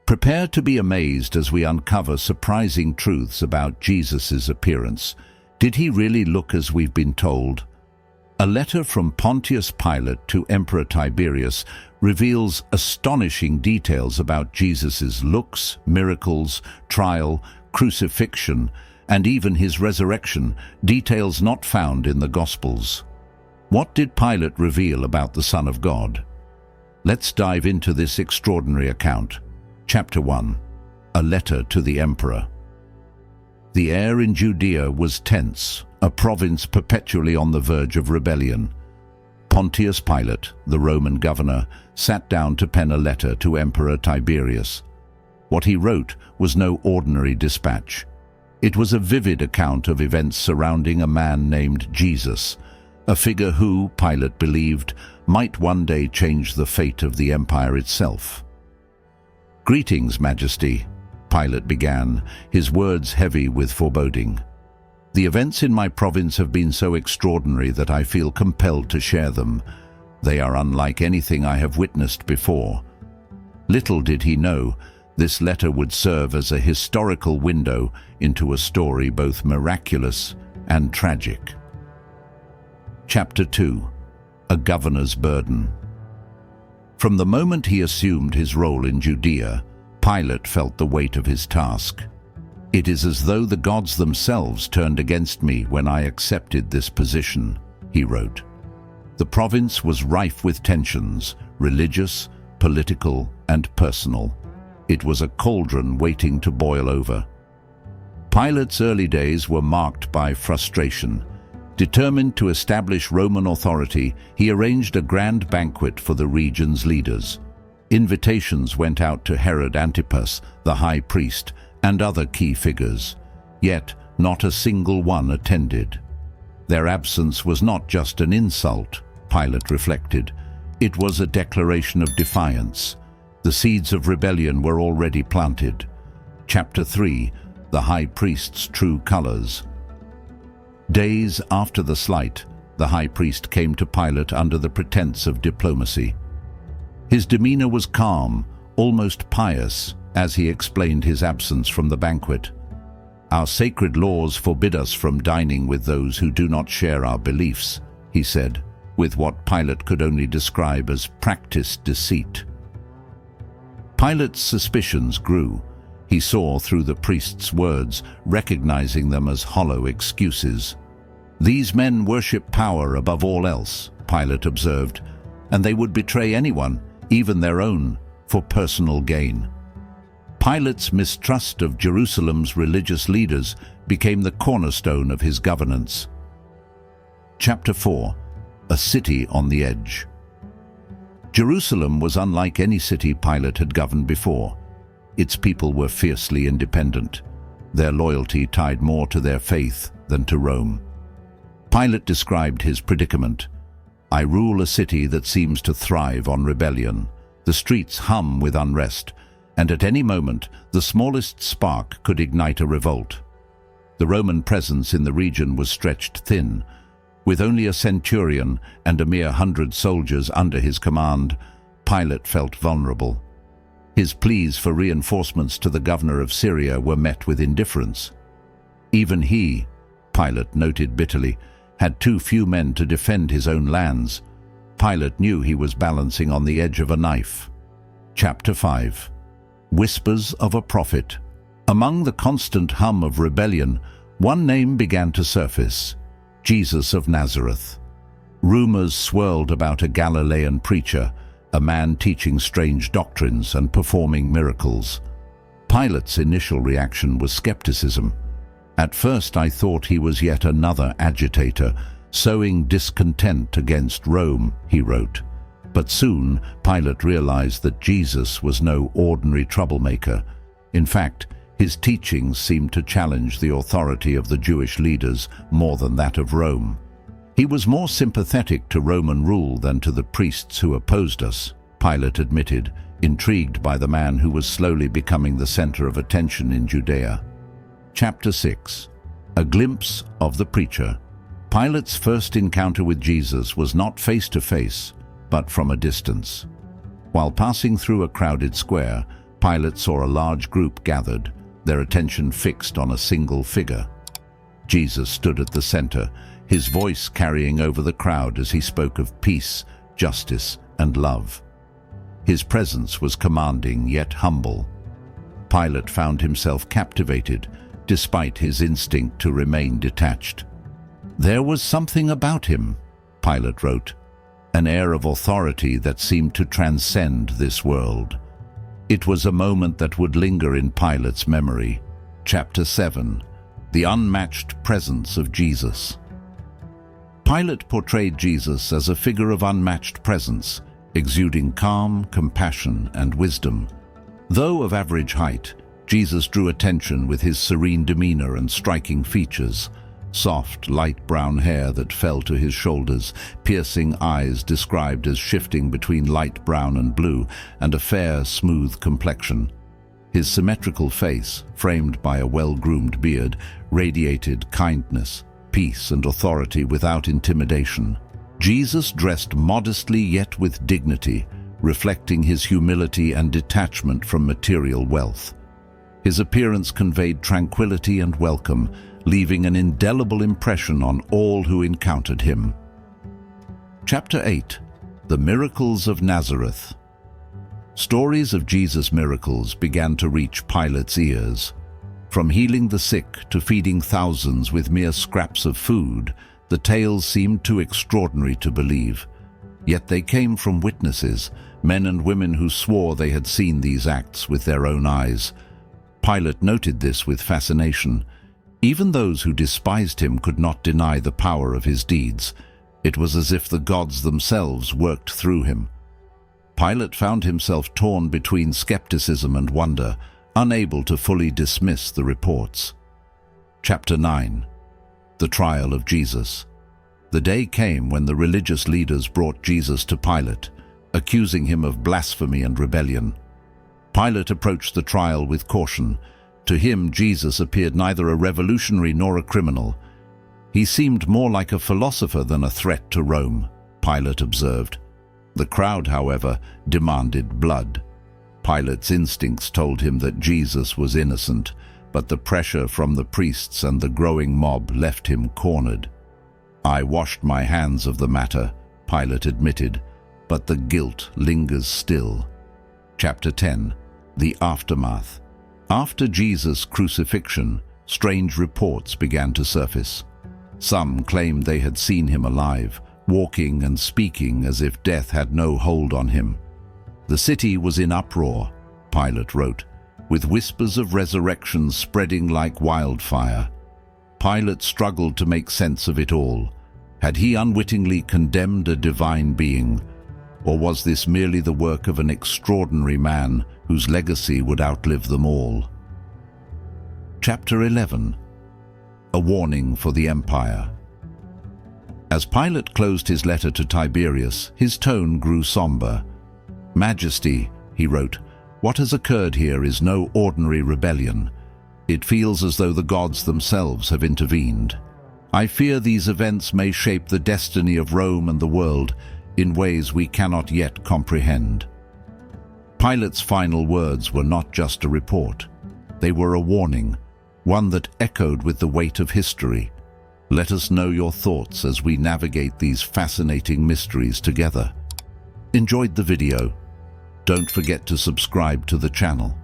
Prepare to be amazed as we uncover surprising truths about Jesus' appearance. Did he really look as we've been told? A letter from Pontius Pilate to Emperor Tiberius reveals astonishing details about Jesus' looks, miracles, trial, crucifixion, and even his resurrection, details not found in the Gospels. What did Pilate reveal about the Son of God? Let's dive into this extraordinary account. Chapter 1. A letter to the Emperor. The air in Judea was tense, a province perpetually on the verge of rebellion. Pontius Pilate, the Roman governor, sat down to pen a letter to Emperor Tiberius. What he wrote was no ordinary dispatch. It was a vivid account of events surrounding a man named Jesus, a figure who, Pilate believed, might one day change the fate of the empire itself. "Greetings, Majesty," Pilate began, his words heavy with foreboding. "The events in my province have been so extraordinary that I feel compelled to share them. They are unlike anything I have witnessed before." Little did he know, this letter would serve as a historical window into a story both miraculous and tragic. Chapter 2. A Governor's Burden. From the moment he assumed his role in Judea, Pilate felt the weight of his task. "It is as though the gods themselves turned against me when I accepted this position," he wrote. The province was rife with tensions, religious, political, and personal. It was a cauldron waiting to boil over. Pilate's early days were marked by frustration. Determined to establish Roman authority, he arranged a grand banquet for the region's leaders. Invitations went out to Herod Antipas, the high priest, and other key figures. Yet, not a single one attended. Their absence was not just an insult, Pilate reflected. It was a declaration of defiance. The seeds of rebellion were already planted. Chapter 3. The High Priest's True Colors. Days after the slight, the high priest came to Pilate under the pretense of diplomacy. His demeanor was calm, almost pious, as he explained his absence from the banquet. "Our sacred laws forbid us from dining with those who do not share our beliefs," he said, with what Pilate could only describe as practiced deceit. Pilate's suspicions grew. He saw through the priest's words, recognizing them as hollow excuses. "These men worship power above all else," Pilate observed, "and they would betray anyone, even their own, for personal gain." Pilate's mistrust of Jerusalem's religious leaders became the cornerstone of his governance. Chapter 4. A City on the Edge. Jerusalem was unlike any city Pilate had governed before. Its people were fiercely independent, their loyalty tied more to their faith than to Rome. Pilate described his predicament. "I rule a city that seems to thrive on rebellion. The streets hum with unrest, and at any moment the smallest spark could ignite a revolt." The Roman presence in the region was stretched thin. With only a centurion and a mere 100 soldiers under his command, Pilate felt vulnerable. His pleas for reinforcements to the governor of Syria were met with indifference. Even he, Pilate noted bitterly, had too few men to defend his own lands. Pilate knew he was balancing on the edge of a knife. Chapter 5. Whispers of a Prophet. Among the constant hum of rebellion, one name began to surface: Jesus of Nazareth. Rumors swirled about a Galilean preacher, a man teaching strange doctrines and performing miracles. Pilate's initial reaction was skepticism. "At first I thought he was yet another agitator, sowing discontent against Rome," he wrote. But soon Pilate realized that Jesus was no ordinary troublemaker. In fact, his teachings seemed to challenge the authority of the Jewish leaders more than that of Rome. "He was more sympathetic to Roman rule than to the priests who opposed us," Pilate admitted, intrigued by the man who was slowly becoming the center of attention in Judea. Chapter 6. A Glimpse of the Preacher. Pilate's first encounter with Jesus was not face-to-face, but from a distance. While passing through a crowded square, Pilate saw a large group gathered, their attention fixed on a single figure. Jesus stood at the center, his voice carrying over the crowd as he spoke of peace, justice, and love. His presence was commanding yet humble. Pilate found himself captivated, despite his instinct to remain detached. There was something about him, Pilate wrote, an air of authority that seemed to transcend this world. It was a moment that would linger in Pilate's memory. Chapter 7. The Unmatched Presence of Jesus. Pilate portrayed Jesus as a figure of unmatched presence, exuding calm, compassion, and wisdom. Though of average height, Jesus drew attention with his serene demeanor and striking features. Soft, light brown hair that fell to his shoulders, piercing eyes described as shifting between light brown and blue, and a fair, smooth complexion. His symmetrical face, framed by a well-groomed beard, radiated kindness, peace, and authority without intimidation. Jesus dressed modestly yet with dignity, reflecting his humility and detachment from material wealth. His appearance conveyed tranquility and welcome, leaving an indelible impression on all who encountered him. Chapter 8. The Miracles of Nazareth. Stories of Jesus' miracles began to reach Pilate's ears. From healing the sick to feeding thousands with mere scraps of food, the tales seemed too extraordinary to believe. Yet they came from witnesses, men and women who swore they had seen these acts with their own eyes. Pilate noted this with fascination. Even those who despised him could not deny the power of his deeds. It was as if the gods themselves worked through him. Pilate found himself torn between skepticism and wonder, unable to fully dismiss the reports. Chapter 9. The Trial of Jesus. The day came when the religious leaders brought Jesus to Pilate, accusing him of blasphemy and rebellion. Pilate approached the trial with caution. To him, Jesus appeared neither a revolutionary nor a criminal. He seemed more like a philosopher than a threat to Rome, Pilate observed. The crowd, however, demanded blood. Pilate's instincts told him that Jesus was innocent, but the pressure from the priests and the growing mob left him cornered. "I washed my hands of the matter," Pilate admitted, "but the guilt lingers still." Chapter 10. The Aftermath. After Jesus' crucifixion, strange reports began to surface. Some claimed they had seen him alive, walking and speaking as if death had no hold on him. The city was in uproar, Pilate wrote, with whispers of resurrection spreading like wildfire. Pilate struggled to make sense of it all. Had he unwittingly condemned a divine being, or was this merely the work of an extraordinary man whose legacy would outlive them all? Chapter 11. A Warning for the Empire. As Pilate closed his letter to Tiberius, his tone grew somber. "Majesty," he wrote, "what has occurred here is no ordinary rebellion. It feels as though the gods themselves have intervened. I fear these events may shape the destiny of Rome and the world in ways we cannot yet comprehend." Pilate's final words were not just a report. They were a warning, one that echoed with the weight of history. Let us know your thoughts as we navigate these fascinating mysteries together. Enjoyed the video? Don't forget to subscribe to the channel.